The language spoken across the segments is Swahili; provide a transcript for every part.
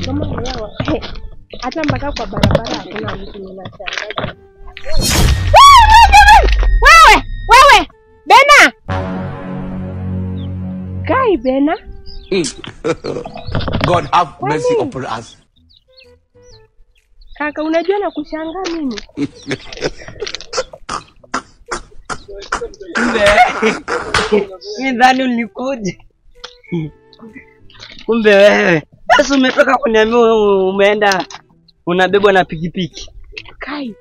Kama wewe. Hata mpaka kwa barabara hakuna mtu ninashangaza. Wewe! Bena! Kai Bena? God have mercy upon us. Kaka, unajua na kushangaa mimi? Mimi ndani ulikuje. Kumbe wewe. Sasa umetoka kuniambia umeenda unabebwa na pikipiki. Kai.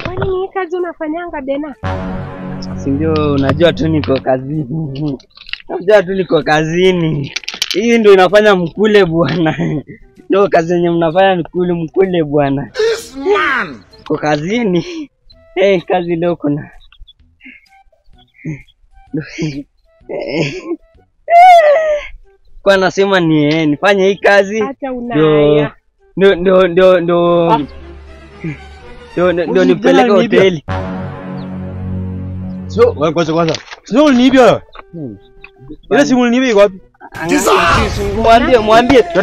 Kwani ni kazi unafanyanga Bena? Si ndio unajua tu niko kazini. Unajua tu niko kazini. Hii ndio inafanya mkule bwana. Ndio kazi yenye mnafanya mkule bwana. This man. Kwa kazini. Kazi leo kuna. Kwa nasema nifanye hii kazi. Hata unaya. Ndio nipeleke hoteli. Sio, wewe kwanza. Sio uliniibia. Ile simu uliniibia iko wapi? Mwambie tu.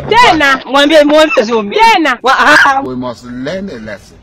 Tena. Mwambie sio mimi. Tena. We must learn a lesson.